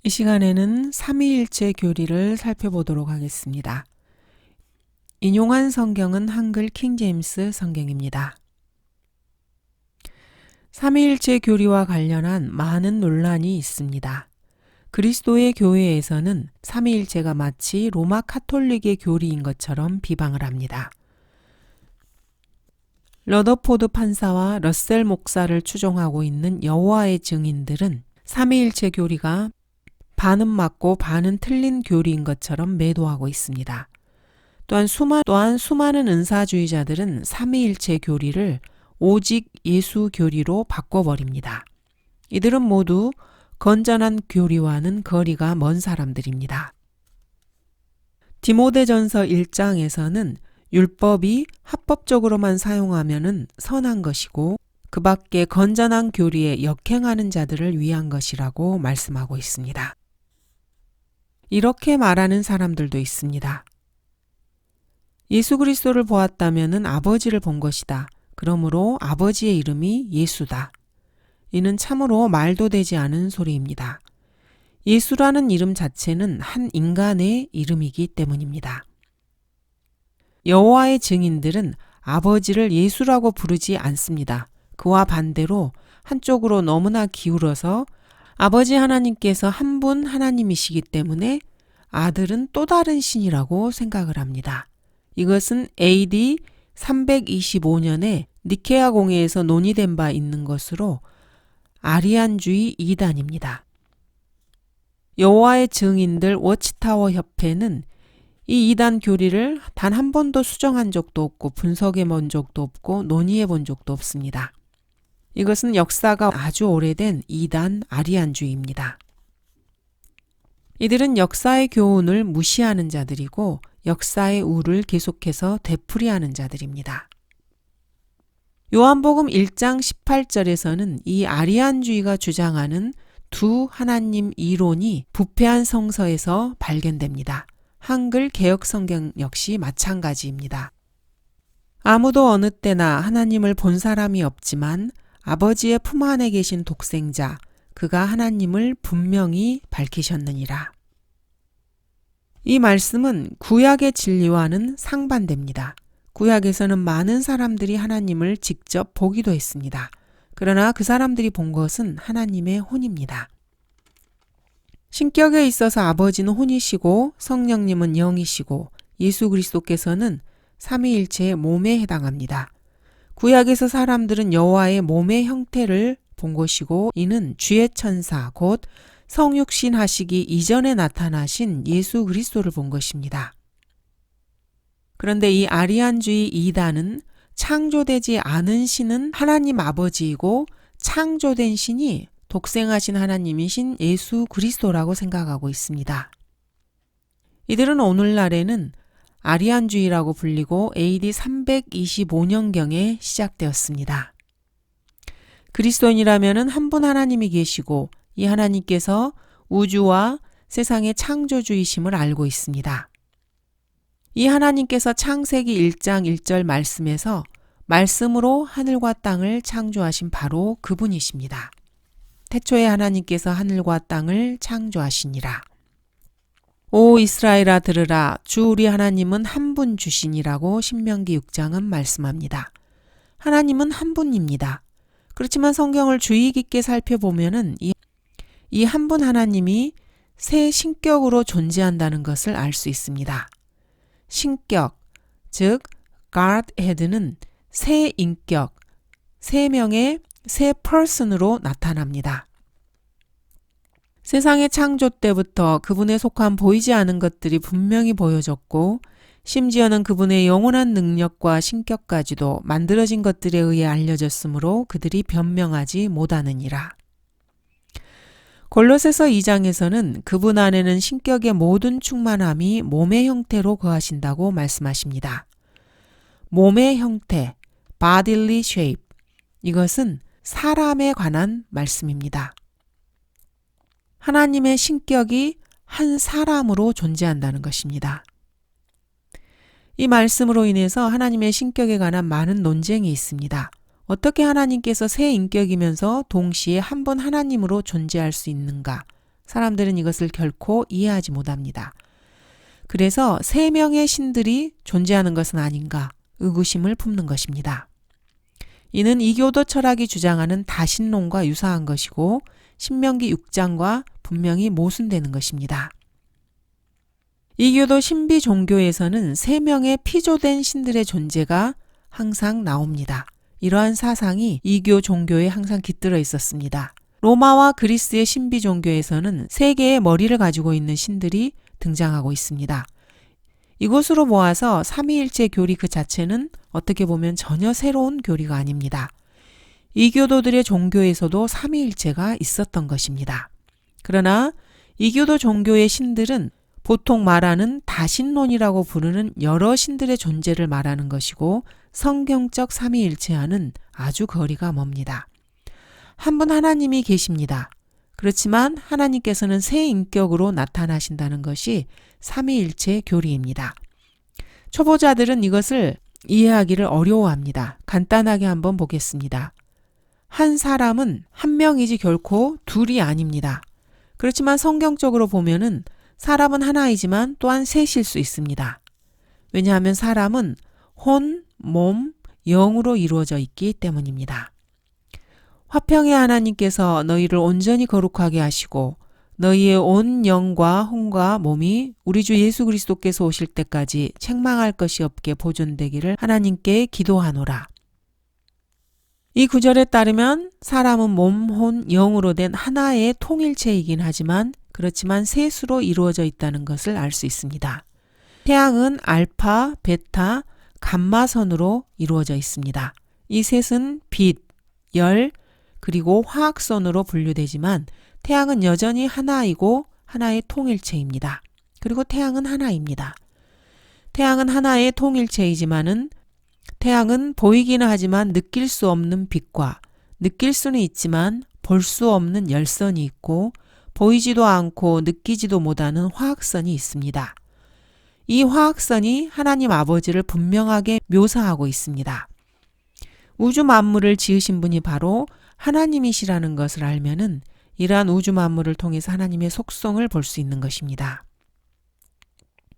이 시간에는 삼위일체 교리를 살펴보도록 하겠습니다. 인용한 성경은 한글 킹제임스 성경입니다. 삼위일체 교리와 관련한 많은 논란이 있습니다. 그리스도의 교회에서는 삼위일체가 마치 로마 카톨릭의 교리인 것처럼 비방을 합니다. 러더포드 판사와 러셀 목사를 추종하고 있는 여호와의 증인들은 삼위일체 교리가 반은 맞고 반은 틀린 교리인 것처럼 매도하고 있습니다. 또한 수많은 은사주의자들은 삼위일체 교리를 오직 예수 교리로 바꿔버립니다. 이들은 모두 건전한 교리와는 거리가 먼 사람들입니다. 디모데전서 1장에서는 율법이 합법적으로만 사용하면은 선한 것이고 그 밖에 건전한 교리에 역행하는 자들을 위한 것이라고 말씀하고 있습니다. 이렇게 말하는 사람들도 있습니다. 예수 그리스도를 보았다면은 아버지를 본 것이다. 그러므로 아버지의 이름이 예수다. 이는 참으로 말도 되지 않은 소리입니다. 예수라는 이름 자체는 한 인간의 이름이기 때문입니다. 여호와의 증인들은 아버지를 예수라고 부르지 않습니다. 그와 반대로 한쪽으로 너무나 기울어서 아버지 하나님께서 한 분 하나님이시기 때문에 아들은 또 다른 신이라고 생각을 합니다. 이것은 AD 325년에 니케아 공회에서 논의된 바 있는 것으로 아리안주의 이단입니다. 여호와의 증인들 워치타워 협회는 이 이단 교리를 단 한 번도 수정한 적도 없고 분석해 본 적도 없고 논의해 본 적도 없습니다. 이것은 역사가 아주 오래된 이단 아리안주의입니다. 이들은 역사의 교훈을 무시하는 자들이고 역사의 우를 계속해서 되풀이하는 자들입니다. 요한복음 1장 18절에서는 이 아리안주의가 주장하는 두 하나님 이론이 부패한 성서에서 발견됩니다. 한글 개역성경 역시 마찬가지입니다. 아무도 어느 때나 하나님을 본 사람이 없지만 아버지의 품 안에 계신 독생자, 그가 하나님을 분명히 밝히셨느니라. 이 말씀은 구약의 진리와는 상반됩니다. 구약에서는 많은 사람들이 하나님을 직접 보기도 했습니다. 그러나 그 사람들이 본 것은 하나님의 혼입니다. 신격에 있어서 아버지는 혼이시고 성령님은 영이시고 예수 그리스도께서는 삼위일체의 몸에 해당합니다. 구약에서 사람들은 여호와의 몸의 형태를 본 것이고 이는 주의 천사 곧 성육신 하시기 이전에 나타나신 예수 그리스도를 본 것입니다. 그런데 이 아리안주의 이단은 창조되지 않은 신은 하나님 아버지이고 창조된 신이 독생하신 하나님이신 예수 그리스도라고 생각하고 있습니다. 이들은 오늘날에는 아리안주의라고 불리고 AD 325년경에 시작되었습니다. 그리스도인이라면 한 분 하나님이 계시고 이 하나님께서 우주와 세상의 창조주이심을 알고 있습니다. 이 하나님께서 창세기 1장 1절 말씀에서 말씀으로 하늘과 땅을 창조하신 바로 그분이십니다. 태초에 하나님께서 하늘과 땅을 창조하시니라. 오 이스라엘아 들으라 주 우리 하나님은 한 분 주시니라고 신명기 6장은 말씀합니다. 하나님은 한 분입니다. 그렇지만 성경을 주의 깊게 살펴보면은 이 한 분 하나님이 세 신격으로 존재한다는 것을 알 수 있습니다. 신격, 즉 Godhead는 세 인격, 세 명의 세 person으로 나타납니다. 세상의 창조 때부터 그분에 속한 보이지 않은 것들이 분명히 보여졌고 심지어는 그분의 영원한 능력과 신격까지도 만들어진 것들에 의해 알려졌으므로 그들이 변명하지 못하느니라. 골로새서 2장에서는 그분 안에는 신격의 모든 충만함이 몸의 형태로 거하신다고 말씀하십니다. 몸의 형태, bodily shape, 이것은 사람에 관한 말씀입니다. 하나님의 신격이 한 사람으로 존재한다는 것입니다. 이 말씀으로 인해서 하나님의 신격에 관한 많은 논쟁이 있습니다. 어떻게 하나님께서 세 인격이면서 동시에 한 분 하나님으로 존재할 수 있는가? 사람들은 이것을 결코 이해하지 못합니다. 그래서 세 명의 신들이 존재하는 것은 아닌가 의구심을 품는 것입니다. 이는 이교도 철학이 주장하는 다신론과 유사한 것이고 신명기 6장과 분명히 모순되는 것입니다. 이교도 신비 종교에서는 세 명의 피조된 신들의 존재가 항상 나옵니다. 이러한 사상이 이교 종교에 항상 깃들어 있었습니다. 로마와 그리스의 신비 종교에서는 세 개의 머리를 가지고 있는 신들이 등장하고 있습니다. 이것으로 모아서 삼위일체 교리 그 자체는 어떻게 보면 전혀 새로운 교리가 아닙니다. 이교도들의 종교에서도 삼위일체가 있었던 것입니다. 그러나 이교도 종교의 신들은 보통 말하는 다신론이라고 부르는 여러 신들의 존재를 말하는 것이고 성경적 삼위일체와는 아주 거리가 멉니다. 한 분 하나님이 계십니다. 그렇지만 하나님께서는 세 인격으로 나타나신다는 것이 삼위일체 교리입니다. 초보자들은 이것을 이해하기를 어려워합니다. 간단하게 한번 보겠습니다. 한 사람은 한 명이지 결코 둘이 아닙니다. 그렇지만 성경적으로 보면은 사람은 하나이지만 또한 셋일 수 있습니다. 왜냐하면 사람은 혼, 몸, 영으로 이루어져 있기 때문입니다. 화평의 하나님께서 너희를 온전히 거룩하게 하시고 너희의 온 영과 혼과 몸이 우리 주 예수 그리스도께서 오실 때까지 책망할 것이 없게 보존되기를 하나님께 기도하노라. 이 구절에 따르면 사람은 몸, 혼, 영으로 된 하나의 통일체이긴 하지만 그렇지만 셋으로 이루어져 있다는 것을 알 수 있습니다. 태양은 알파, 베타, 감마선으로 이루어져 있습니다. 이 셋은 빛, 열, 그리고 화학선으로 분류되지만 태양은 여전히 하나이고 하나의 통일체입니다. 그리고 태양은 하나입니다. 태양은 하나의 통일체이지만은 태양은 보이기는 하지만 느낄 수 없는 빛과 느낄 수는 있지만 볼 수 없는 열선이 있고 보이지도 않고 느끼지도 못하는 화학선이 있습니다. 이 화학선이 하나님 아버지를 분명하게 묘사하고 있습니다. 우주 만물을 지으신 분이 바로 하나님이시라는 것을 알면은 이러한 우주 만물을 통해서 하나님의 속성을 볼 수 있는 것입니다.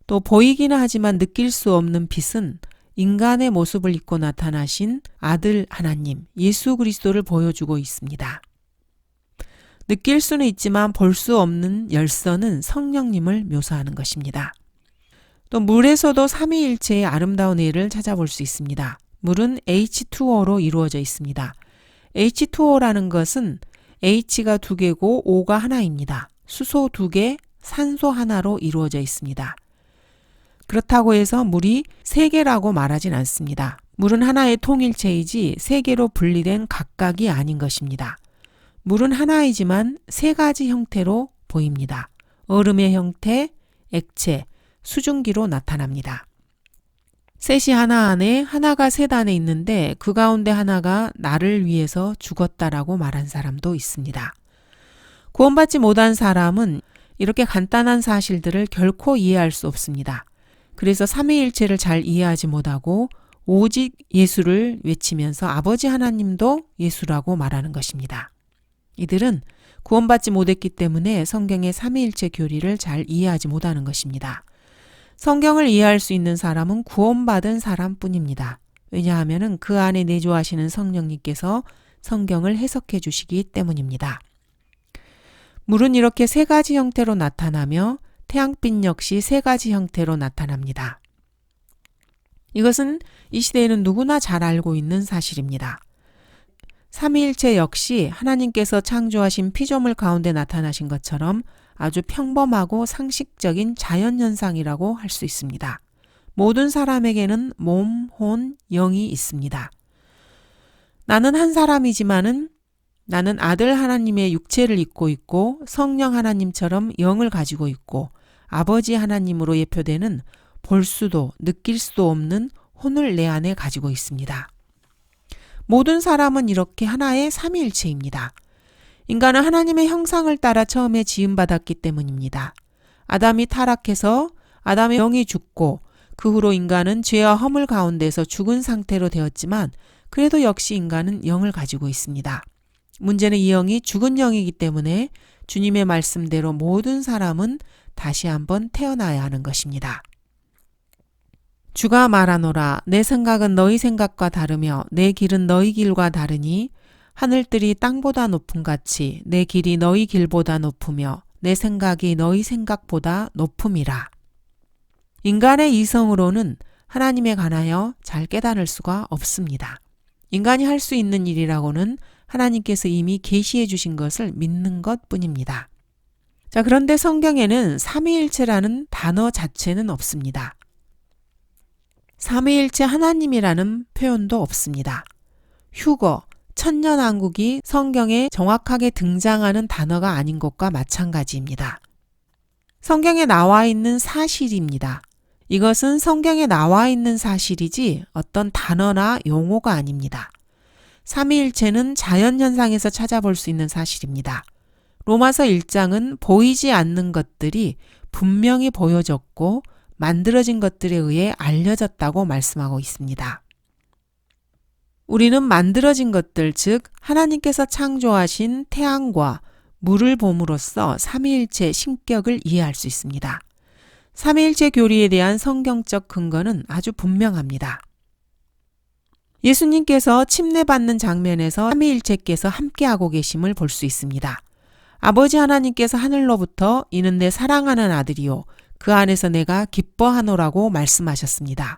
또 보이기는 하지만 느낄 수 없는 빛은 인간의 모습을 입고 나타나신 아들 하나님 예수 그리스도를 보여주고 있습니다. 느낄 수는 있지만 볼 수 없는 열선은 성령님을 묘사하는 것입니다. 또 물에서도 삼위일체의 아름다운 예를 찾아볼 수 있습니다. 물은 H2O로 이루어져 있습니다. H2O라는 것은 H가 2개고 O가 하나입니다. 수소 2개, 산소 하나로 이루어져 있습니다. 그렇다고 해서 물이 3개라고 말하진 않습니다. 물은 하나의 통일체이지 3개로 분리된 각각이 아닌 것입니다. 물은 하나이지만 3가지 형태로 보입니다. 얼음의 형태, 액체, 수증기로 나타납니다. 셋이 하나 안에 하나가 셋 안에 있는데 그 가운데 하나가 나를 위해서 죽었다라고 말한 사람도 있습니다. 구원받지 못한 사람은 이렇게 간단한 사실들을 결코 이해할 수 없습니다. 그래서 삼위일체를 잘 이해하지 못하고 오직 예수를 외치면서 아버지 하나님도 예수라고 말하는 것입니다. 이들은 구원받지 못했기 때문에 성경의 삼위일체 교리를 잘 이해하지 못하는 것입니다. 성경을 이해할 수 있는 사람은 구원받은 사람뿐입니다. 왜냐하면 그 안에 내주하시는 성령님께서 성경을 해석해 주시기 때문입니다. 물은 이렇게 3가지 형태로 나타나며 태양빛 역시 3가지 형태로 나타납니다. 이것은 이 시대에는 누구나 잘 알고 있는 사실입니다. 삼위일체 역시 하나님께서 창조하신 피조물 가운데 나타나신 것처럼 아주 평범하고 상식적인 자연현상이라고 할 수 있습니다. 모든 사람에게는 몸, 혼, 영이 있습니다. 나는 한 사람이지만은 나는 아들 하나님의 육체를 입고 있고 성령 하나님처럼 영을 가지고 있고 아버지 하나님으로 예표되는 볼 수도 느낄 수도 없는 혼을 내 안에 가지고 있습니다. 모든 사람은 이렇게 하나의 삼위일체입니다. 인간은 하나님의 형상을 따라 처음에 지음받았기 때문입니다. 아담이 타락해서 아담의 영이 죽고 그 후로 인간은 죄와 허물 가운데서 죽은 상태로 되었지만 그래도 역시 인간은 영을 가지고 있습니다. 문제는 이 영이 죽은 영이기 때문에 주님의 말씀대로 모든 사람은 다시 한번 태어나야 하는 것입니다. 주가 말하노라 내 생각은 너희 생각과 다르며 내 길은 너희 길과 다르니 하늘들이 땅보다 높음 같이 내 길이 너희 길보다 높으며 내 생각이 너희 생각보다 높음이라. 인간의 이성으로는 하나님에 관하여 잘 깨달을 수가 없습니다. 인간이 할 수 있는 일이라고는 하나님께서 이미 계시해 주신 것을 믿는 것뿐입니다. 자, 그런데 성경에는 삼위일체라는 단어 자체는 없습니다. 삼위일체 하나님이라는 표현도 없습니다. 휴거, 천년왕국이 성경에 정확하게 등장하는 단어가 아닌 것과 마찬가지입니다. 성경에 나와 있는 사실입니다. 이것은 성경에 나와 있는 사실이지 어떤 단어나 용어가 아닙니다. 삼위일체는 자연현상에서 찾아볼 수 있는 사실입니다. 로마서 1장은 보이지 않는 것들이 분명히 보여졌고 만들어진 것들에 의해 알려졌다고 말씀하고 있습니다. 우리는 만들어진 것들, 즉 하나님께서 창조하신 태양과 물을 봄으로써 삼위일체 신격을 이해할 수 있습니다. 삼위일체 교리에 대한 성경적 근거는 아주 분명합니다. 예수님께서 침례받는 장면에서 삼위일체께서 함께하고 계심을 볼 수 있습니다. 아버지 하나님께서 하늘로부터 이는 내 사랑하는 아들이요 그 안에서 내가 기뻐하노라고 말씀하셨습니다.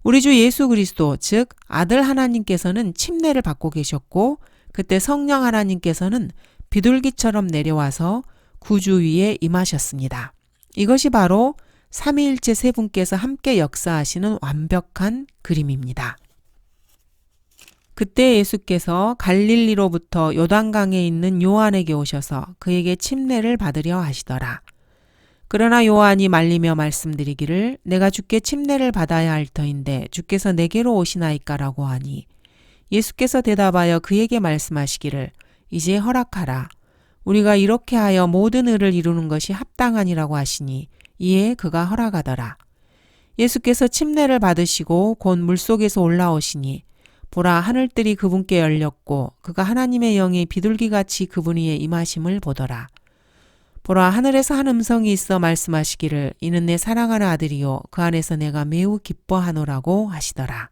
우리 주 예수 그리스도 즉 아들 하나님께서는 침례를 받고 계셨고 그때 성령 하나님께서는 비둘기처럼 내려와서 구주 위에 임하셨습니다. 이것이 바로 삼위일체 세 분께서 함께 역사하시는 완벽한 그림입니다. 그때 예수께서 갈릴리로부터 요단강에 있는 요한에게 오셔서 그에게 침례를 받으려 하시더라. 그러나 요한이 말리며 말씀드리기를 내가 주께 침례를 받아야 할 터인데 주께서 내게로 오시나이까라고 하니 예수께서 대답하여 그에게 말씀하시기를 이제 허락하라. 우리가 이렇게 하여 모든 의를 이루는 것이 합당하니라고 하시니 이에 그가 허락하더라. 예수께서 침례를 받으시고 곧 물속에서 올라오시니 보라 하늘들이 그분께 열렸고 그가 하나님의 영이 비둘기같이 그분 위에 임하심을 보더라. 보라 하늘에서 한 음성이 있어 말씀하시기를 이는 내 사랑하는 아들이요 그 안에서 내가 매우 기뻐하노라고 하시더라.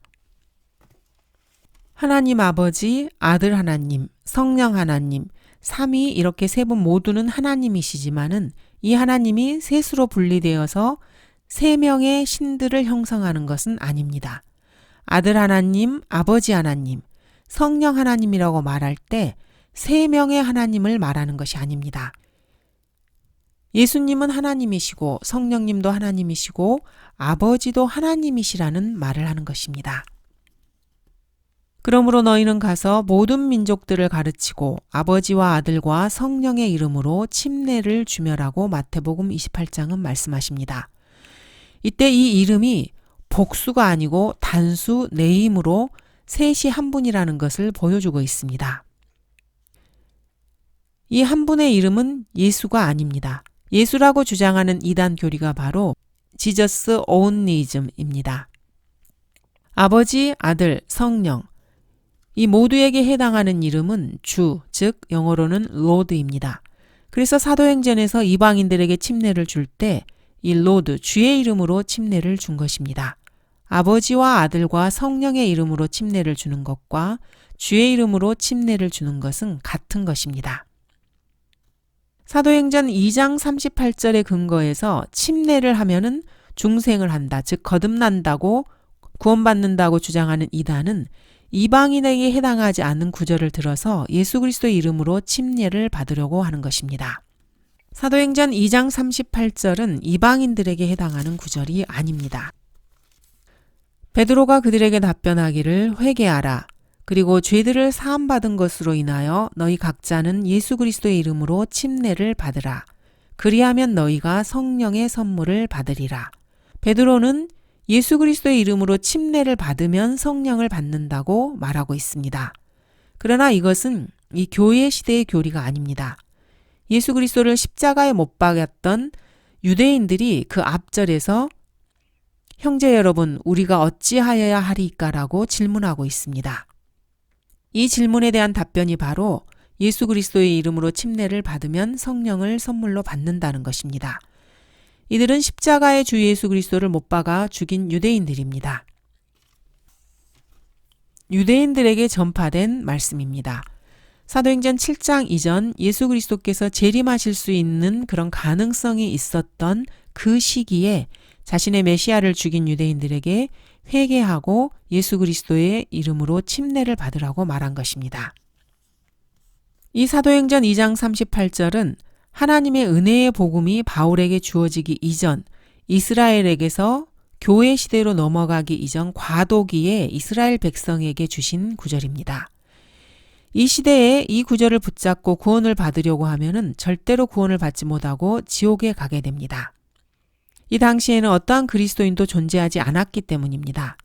하나님 아버지, 아들 하나님, 성령 하나님, 삼위 이렇게 세 분 모두는 하나님이시지만은 이 하나님이 셋으로 분리되어서 세 명의 신들을 형성하는 것은 아닙니다. 아들 하나님, 아버지 하나님, 성령 하나님이라고 말할 때 세 명의 하나님을 말하는 것이 아닙니다. 예수님은 하나님이시고 성령님도 하나님이시고 아버지도 하나님이시라는 말을 하는 것입니다. 그러므로 너희는 가서 모든 민족들을 가르치고 아버지와 아들과 성령의 이름으로 침례를 주며라고 마태복음 28장은 말씀하십니다. 이때 이 이름이 복수가 아니고 단수 네임으로 셋이 한 분이라는 것을 보여주고 있습니다. 이 한 분의 이름은 예수가 아닙니다. 예수라고 주장하는 이단 교리가 바로 지저스 온리즘입니다. 아버지, 아들, 성령 이 모두에게 해당하는 이름은 주, 즉 영어로는 로드입니다. 그래서 사도행전에서 이방인들에게 침례를 줄 때 이 로드, 주의 이름으로 침례를 준 것입니다. 아버지와 아들과 성령의 이름으로 침례를 주는 것과 주의 이름으로 침례를 주는 것은 같은 것입니다. 사도행전 2장 38절의 근거에서 침례를 하면은 중생을 한다, 즉 거듭난다고 구원받는다고 주장하는 이단은 이방인에게 해당하지 않는 구절을 들어서 예수 그리스도의 이름으로 침례를 받으려고 하는 것입니다. 사도행전 2장 38절은 이방인들에게 해당하는 구절이 아닙니다. 베드로가 그들에게 답변하기를 회개하라. 그리고 죄들을 사함받은 것으로 인하여 너희 각자는 예수 그리스도의 이름으로 침례를 받으라. 그리하면 너희가 성령의 선물을 받으리라. 베드로는 예수 그리스도의 이름으로 침례를 받으면 성령을 받는다고 말하고 있습니다. 그러나 이것은 이 교회 시대의 교리가 아닙니다. 예수 그리스도를 십자가에 못 박았던 유대인들이 그 앞절에서 형제 여러분 우리가 어찌하여야 하리까라고 질문하고 있습니다. 이 질문에 대한 답변이 바로 예수 그리스도의 이름으로 침례를 받으면 성령을 선물로 받는다는 것입니다. 이들은 십자가의 주 예수 그리스도를 못 박아 죽인 유대인들입니다. 유대인들에게 전파된 말씀입니다. 사도행전 7장 이전 예수 그리스도께서 재림하실 수 있는 그런 가능성이 있었던 그 시기에 자신의 메시아를 죽인 유대인들에게 회개하고 예수 그리스도의 이름으로 침례를 받으라고 말한 것입니다. 이 사도행전 2장 38절은 하나님의 은혜의 복음이 바울에게 주어지기 이전 이스라엘에게서 교회 시대로 넘어가기 이전 과도기에 이스라엘 백성에게 주신 구절입니다. 이 시대에 이 구절을 붙잡고 구원을 받으려고 하면은 절대로 구원을 받지 못하고 지옥에 가게 됩니다. 이 당시에는 어떠한 그리스도인도 존재하지 않았기 때문입니다.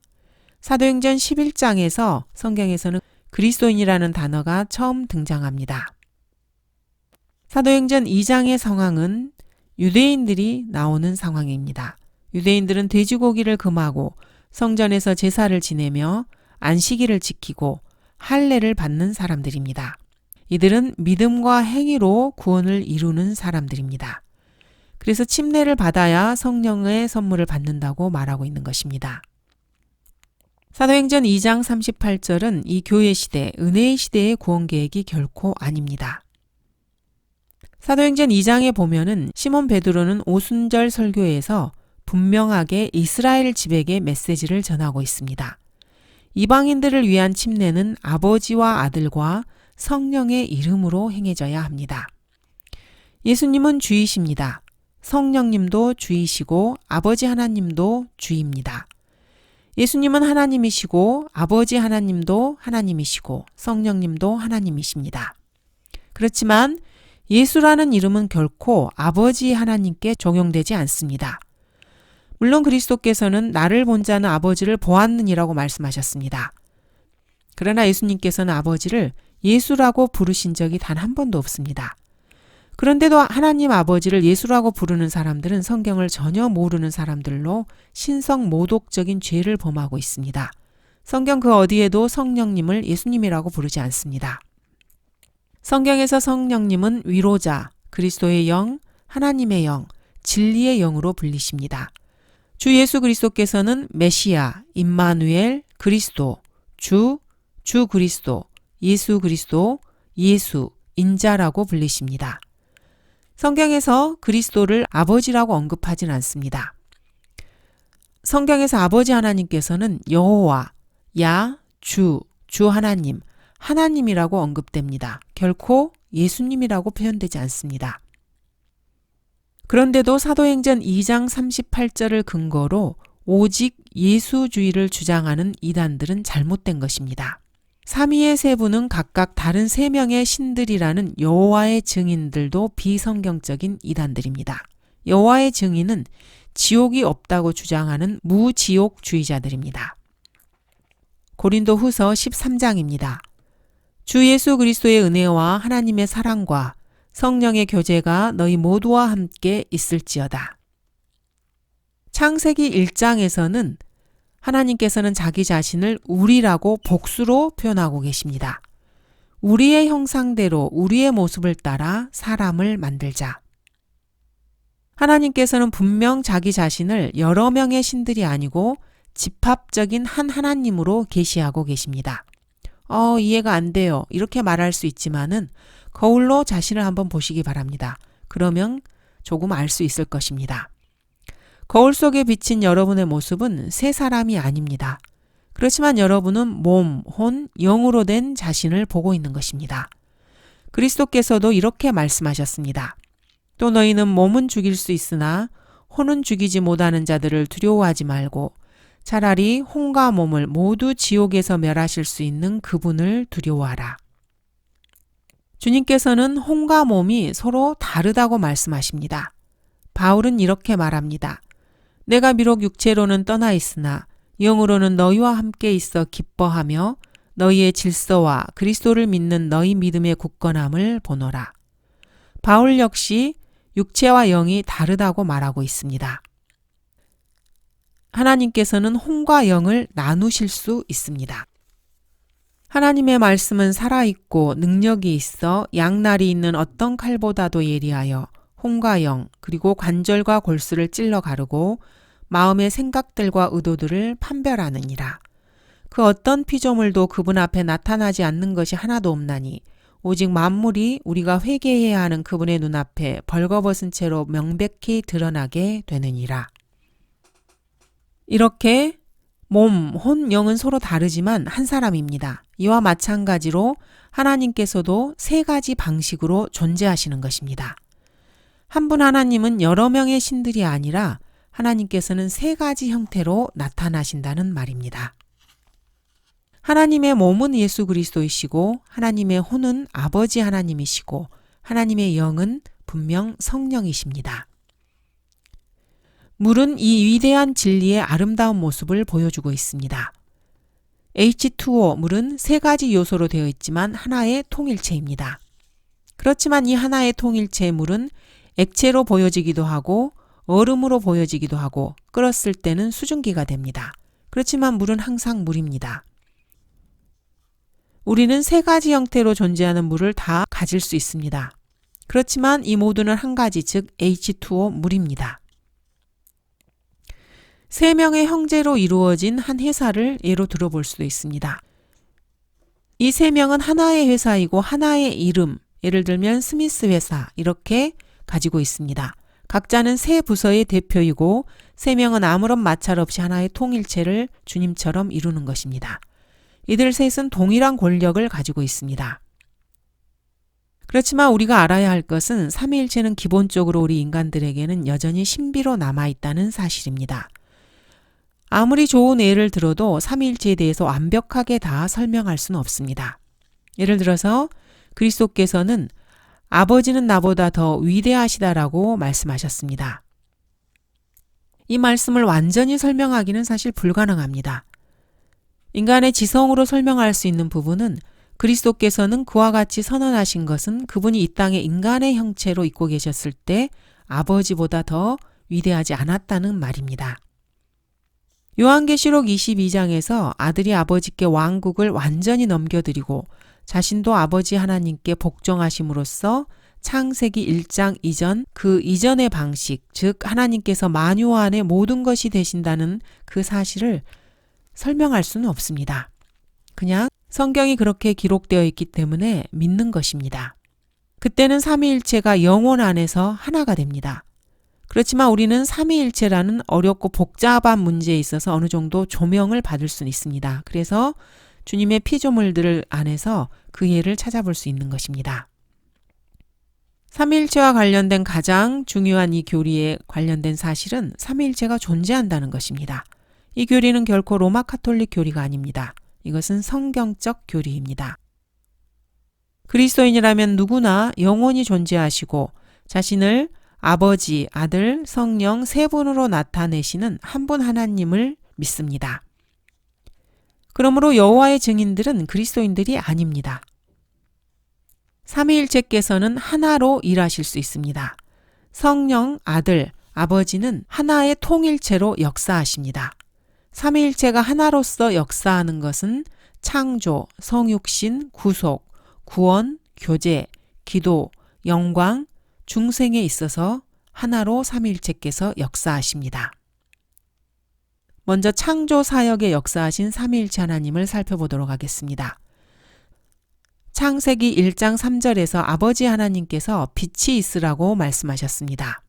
사도행전 11장에서 성경에서는 그리스도인이라는 단어가 처음 등장합니다. 사도행전 2장의 상황은 유대인들이 나오는 상황입니다. 유대인들은 돼지고기를 금하고 성전에서 제사를 지내며 안식일을 지키고 할례를 받는 사람들입니다. 이들은 믿음과 행위로 구원을 이루는 사람들입니다. 그래서 침례를 받아야 성령의 선물을 받는다고 말하고 있는 것입니다. 사도행전 2장 38절은 이 교회 시대, 은혜의 시대의 구원 계획이 결코 아닙니다. 사도행전 2장에 보면은 시몬 베드로는 오순절 설교에서 분명하게 이스라엘 집에게 메시지를 전하고 있습니다. 이방인들을 위한 침례는 아버지와 아들과 성령의 이름으로 행해져야 합니다. 예수님은 주이십니다. 성령님도 주이시고 아버지 하나님도 주입니다. 예수님은 하나님이시고 아버지 하나님도 하나님이시고 성령님도 하나님이십니다. 그렇지만 예수라는 이름은 결코 아버지 하나님께 적용되지 않습니다. 물론 그리스도께서는 나를 본 자는 아버지를 보았느니라고 말씀하셨습니다. 그러나 예수님께서는 아버지를 예수라고 부르신 적이 단 한 번도 없습니다. 그런데도 하나님 아버지를 예수라고 부르는 사람들은 성경을 전혀 모르는 사람들로 신성 모독적인 죄를 범하고 있습니다. 성경 그 어디에도 성령님을 예수님이라고 부르지 않습니다. 성경에서 성령님은 위로자, 그리스도의 영, 하나님의 영, 진리의 영으로 불리십니다. 주 예수 그리스도께서는 메시아, 임마누엘, 그리스도, 주 그리스도, 예수 그리스도, 예수, 인자라고 불리십니다. 성경에서 그리스도를 아버지라고 언급하진 않습니다. 성경에서 아버지 하나님께서는 여호와, 야, 주 하나님, 하나님이라고 언급됩니다. 결코 예수님이라고 표현되지 않습니다. 그런데도 사도행전 2장 38절을 근거로 오직 예수주의를 주장하는 이단들은 잘못된 것입니다. 삼위의 세 분은 각각 다른 세 명의 신들이라는 여호와의 증인들도 비성경적인 이단들입니다. 여호와의 증인은 지옥이 없다고 주장하는 무지옥주의자들입니다. 고린도 후서 13장입니다. 주 예수 그리스도의 은혜와 하나님의 사랑과 성령의 교제가 너희 모두와 함께 있을지어다. 창세기 1장에서는 하나님께서는 자기 자신을 우리라고 복수로 표현하고 계십니다. 우리의 형상대로 우리의 모습을 따라 사람을 만들자. 하나님께서는 분명 자기 자신을 여러 명의 신들이 아니고 집합적인 한 하나님으로 계시하고 계십니다. 이해가 안 돼요. 이렇게 말할 수 있지만은 거울로 자신을 한번 보시기 바랍니다. 그러면 조금 알 수 있을 것입니다. 거울 속에 비친 여러분의 모습은 새 사람이 아닙니다. 그렇지만 여러분은 몸, 혼, 영으로 된 자신을 보고 있는 것입니다. 그리스도께서도 이렇게 말씀하셨습니다. 또 너희는 몸은 죽일 수 있으나 혼은 죽이지 못하는 자들을 두려워하지 말고 차라리 혼과 몸을 모두 지옥에서 멸하실 수 있는 그분을 두려워하라. 주님께서는 혼과 몸이 서로 다르다고 말씀하십니다. 바울은 이렇게 말합니다. 내가 비록 육체로는 떠나 있으나 영으로는 너희와 함께 있어 기뻐하며 너희의 질서와 그리스도를 믿는 너희 믿음의 굳건함을 보노라. 바울 역시 육체와 영이 다르다고 말하고 있습니다. 하나님께서는 혼과 영을 나누실 수 있습니다. 하나님의 말씀은 살아있고 능력이 있어 양날이 있는 어떤 칼보다도 예리하여 혼과 영 그리고 관절과 골수를 찔러 가르고 마음의 생각들과 의도들을 판별하느니라. 그 어떤 피조물도 그분 앞에 나타나지 않는 것이 하나도 없나니 오직 만물이 우리가 회개해야 하는 그분의 눈앞에 벌거벗은 채로 명백히 드러나게 되느니라. 이렇게 몸, 혼, 영은 서로 다르지만 한 사람입니다. 이와 마찬가지로 하나님께서도 세 가지 방식으로 존재하시는 것입니다. 한 분 하나님은 여러 명의 신들이 아니라 하나님께서는 세 가지 형태로 나타나신다는 말입니다. 하나님의 몸은 예수 그리스도이시고 하나님의 혼은 아버지 하나님이시고 하나님의 영은 분명 성령이십니다. 물은 이 위대한 진리의 아름다운 모습을 보여주고 있습니다. H2O 물은 세 가지 요소로 되어 있지만 하나의 통일체입니다. 그렇지만 이 하나의 통일체의 물은 액체로 보여지기도 하고 얼음으로 보여지기도 하고 끓었을 때는 수증기가 됩니다. 그렇지만 물은 항상 물입니다. 우리는 세 가지 형태로 존재하는 물을 다 가질 수 있습니다. 그렇지만 이 모두는 한 가지, 즉 H2O 물입니다. 세 명의 형제로 이루어진 한 회사를 예로 들어볼 수도 있습니다. 이 세 명은 하나의 회사이고 하나의 이름, 예를 들면 스미스 회사 이렇게 가지고 있습니다. 각자는 세 부서의 대표이고 세 명은 아무런 마찰 없이 하나의 통일체를 주님처럼 이루는 것입니다. 이들 셋은 동일한 권력을 가지고 있습니다. 그렇지만 우리가 알아야 할 것은 삼위일체는 기본적으로 우리 인간들에게는 여전히 신비로 남아있다는 사실입니다. 아무리 좋은 예를 들어도 삼위일체에 대해서 완벽하게 다 설명할 수는 없습니다. 예를 들어서 그리스도께서는 아버지는 나보다 더 위대하시다라고 말씀하셨습니다. 이 말씀을 완전히 설명하기는 사실 불가능합니다. 인간의 지성으로 설명할 수 있는 부분은 그리스도께서는 그와 같이 선언하신 것은 그분이 이 땅에 인간의 형체로 있고 계셨을 때 아버지보다 더 위대하지 않았다는 말입니다. 요한계시록 22장에서 아들이 아버지께 왕국을 완전히 넘겨드리고 자신도 아버지 하나님께 복종하심으로써 창세기 1장 이전 그 이전의 방식, 즉 하나님께서 만유 안에 모든 것이 되신다는 그 사실을 설명할 수는 없습니다. 그냥 성경이 그렇게 기록되어 있기 때문에 믿는 것입니다. 그때는 삼위일체가 영혼 안에서 하나가 됩니다. 그렇지만 우리는 삼위일체라는 어렵고 복잡한 문제에 있어서 어느 정도 조명을 받을 수는 있습니다. 그래서 주님의 피조물들 안에서 그 예를 찾아볼 수 있는 것입니다. 삼위일체와 관련된 가장 중요한 이 교리에 관련된 사실은 삼위일체가 존재한다는 것입니다. 이 교리는 결코 로마 카톨릭 교리가 아닙니다. 이것은 성경적 교리입니다. 그리스도인이라면 누구나 영원히 존재하시고 자신을 아버지, 아들, 성령 세 분으로 나타내시는 한 분 하나님을 믿습니다. 그러므로 여호와의 증인들은 그리스도인들이 아닙니다. 삼위일체께서는 하나로 일하실 수 있습니다. 성령, 아들, 아버지는 하나의 통일체로 역사하십니다. 삼위일체가 하나로서 역사하는 것은 창조, 성육신, 구속, 구원, 교제, 기도, 영광, 중생에 있어서 하나로 삼위일체께서 역사하십니다. 먼저 창조 사역에 역사하신 삼위일체 하나님을 살펴보도록 하겠습니다. 창세기 1장 3절에서 아버지 하나님께서 빛이 있으라고 말씀하셨습니다.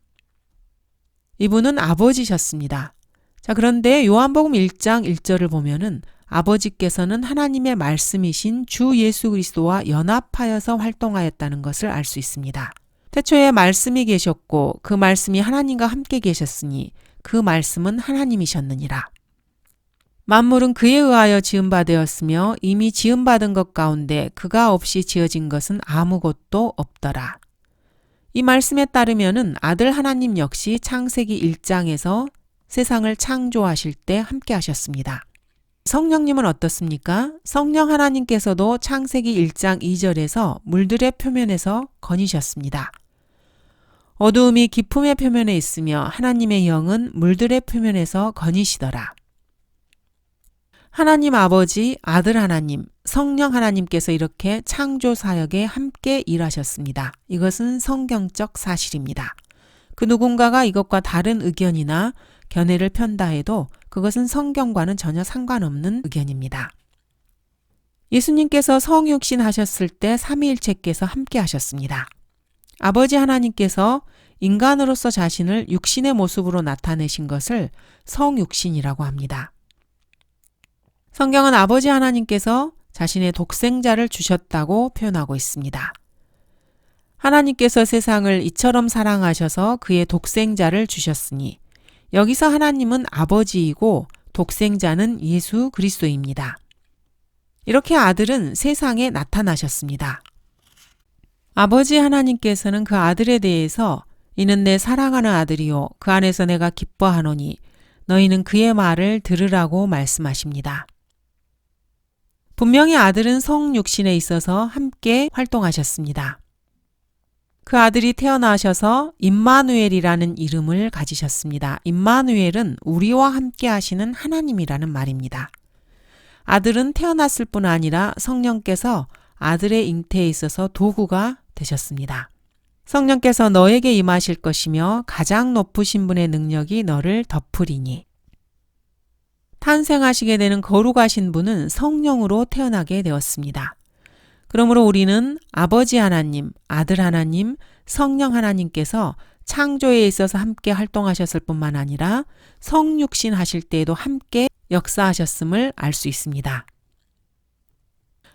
이분은 아버지셨습니다. 자, 그런데 요한복음 1장 1절을 보면은 아버지께서는 하나님의 말씀이신 주 예수 그리스도와 연합하여서 활동하였다는 것을 알 수 있습니다. 태초에 말씀이 계셨고 그 말씀이 하나님과 함께 계셨으니 그 말씀은 하나님이셨느니라. 만물은 그에 의하여 지음받았으며 이미 지음받은 것 가운데 그가 없이 지어진 것은 아무것도 없더라. 이 말씀에 따르면은 아들 하나님 역시 창세기 1장에서 세상을 창조하실 때 함께 하셨습니다. 성령님은 어떻습니까? 성령 하나님께서도 창세기 1장 2절에서 물들의 표면에서 거니셨습니다. 어두움이 깊음의 표면에 있으며 하나님의 영은 물들의 표면에서 거니시더라. 하나님 아버지, 아들 하나님, 성령 하나님께서 이렇게 창조 사역에 함께 일하셨습니다. 이것은 성경적 사실입니다. 그 누군가가 이것과 다른 의견이나 견해를 편다 해도 그것은 성경과는 전혀 상관없는 의견입니다. 예수님께서 성육신 하셨을 때 삼위일체께서 함께 하셨습니다. 아버지 하나님께서 인간으로서 자신을 육신의 모습으로 나타내신 것을 성육신이라고 합니다. 성경은 아버지 하나님께서 자신의 독생자를 주셨다고 표현하고 있습니다. 하나님께서 세상을 이처럼 사랑하셔서 그의 독생자를 주셨으니 여기서 하나님은 아버지이고 독생자는 예수 그리스도입니다. 이렇게 아들은 세상에 나타나셨습니다. 아버지 하나님께서는 그 아들에 대해서 이는 내 사랑하는 아들이요 그 안에서 내가 기뻐하노니 너희는 그의 말을 들으라고 말씀하십니다. 분명히 아들은 성육신에 있어서 함께 활동하셨습니다. 그 아들이 태어나셔서 임마누엘이라는 이름을 가지셨습니다. 임마누엘은 우리와 함께 하시는 하나님이라는 말입니다. 아들은 태어났을 뿐 아니라 성령께서 아들의 잉태에 있어서 도구가 되셨습니다. 성령께서 너에게 임하실 것이며 가장 높으신 분의 능력이 너를 덮으리니. 탄생하시게 되는 거룩하신 분은 성령으로 태어나게 되었습니다. 그러므로 우리는 아버지 하나님, 아들 하나님, 성령 하나님께서 창조에 있어서 함께 활동하셨을 뿐만 아니라 성육신 하실 때에도 함께 역사하셨음을 알 수 있습니다.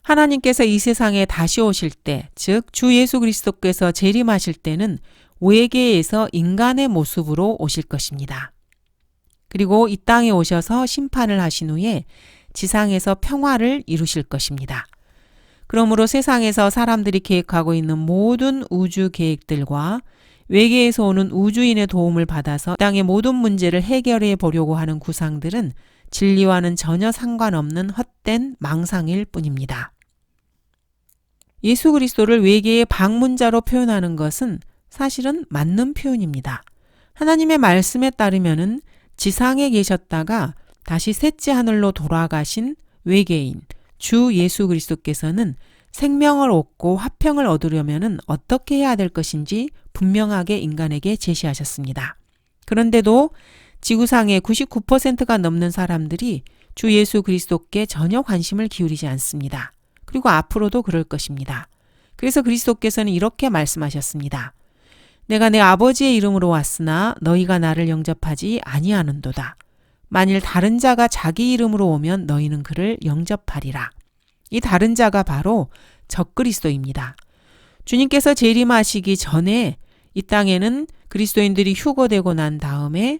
하나님께서 이 세상에 다시 오실 때, 즉 주 예수 그리스도께서 재림하실 때는 외계에서 인간의 모습으로 오실 것입니다. 그리고 이 땅에 오셔서 심판을 하신 후에 지상에서 평화를 이루실 것입니다. 그러므로 세상에서 사람들이 계획하고 있는 모든 우주 계획들과 외계에서 오는 우주인의 도움을 받아서 땅의 모든 문제를 해결해 보려고 하는 구상들은 진리와는 전혀 상관없는 헛된 망상일 뿐입니다. 예수 그리스도를 외계의 방문자로 표현하는 것은 사실은 맞는 표현입니다. 하나님의 말씀에 따르면은 지상에 계셨다가 다시 셋째 하늘로 돌아가신 외계인 주 예수 그리스도께서는 생명을 얻고 화평을 얻으려면은 어떻게 해야 될 것인지 분명하게 인간에게 제시하셨습니다. 그런데도 지구상의 99%가 넘는 사람들이 주 예수 그리스도께 전혀 관심을 기울이지 않습니다. 그리고 앞으로도 그럴 것입니다. 그래서 그리스도께서는 이렇게 말씀하셨습니다. 내가 내 아버지의 이름으로 왔으나 너희가 나를 영접하지 아니하는도다. 만일 다른 자가 자기 이름으로 오면 너희는 그를 영접하리라. 이 다른 자가 바로 적그리스도입니다. 주님께서 재림하시기 전에 이 땅에는 그리스도인들이 휴거되고 난 다음에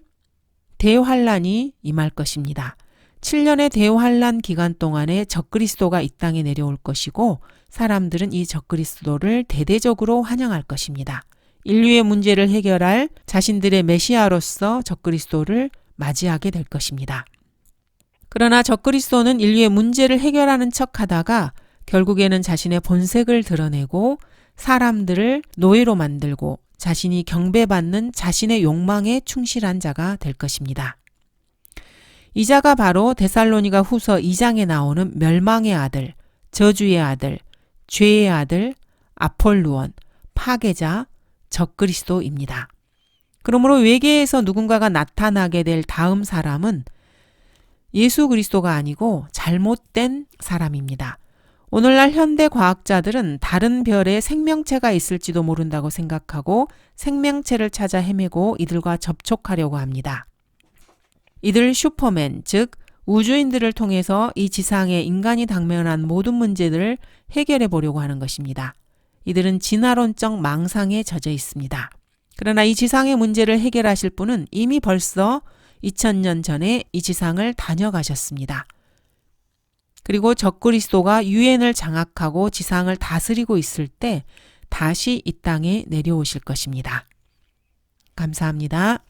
대환란이 임할 것입니다. 7년의 대환란 기간 동안에 적그리스도가 이 땅에 내려올 것이고 사람들은 이 적그리스도를 대대적으로 환영할 것입니다. 인류의 문제를 해결할 자신들의 메시아로서 적그리스도를 맞이하게 될 것입니다. 그러나 적그리스도는 인류의 문제를 해결하는 척하다가 결국에는 자신의 본색을 드러내고 사람들을 노예로 만들고 자신이 경배받는 자신의 욕망에 충실한 자가 될 것입니다. 이 자가 바로 데살로니가 후서 2장에 나오는 멸망의 아들, 저주의 아들, 죄의 아들, 아폴루온, 파괴자, 적그리스도입니다. 그러므로 외계에서 누군가가 나타나게 될 다음 사람은 예수 그리스도가 아니고 잘못된 사람입니다. 오늘날 현대 과학자들은 다른 별에 생명체가 있을지도 모른다고 생각하고 생명체를 찾아 헤매고 이들과 접촉하려고 합니다. 이들 슈퍼맨, 즉 우주인들을 통해서 이 지상에 인간이 당면한 모든 문제들을 해결해 보려고 하는 것입니다. 이들은 진화론적 망상에 젖어 있습니다. 그러나 이 지상의 문제를 해결하실 분은 이미 벌써 2000년 전에 이 지상을 다녀가셨습니다. 그리고 적그리스도가 유엔을 장악하고 지상을 다스리고 있을 때 다시 이 땅에 내려오실 것입니다. 감사합니다.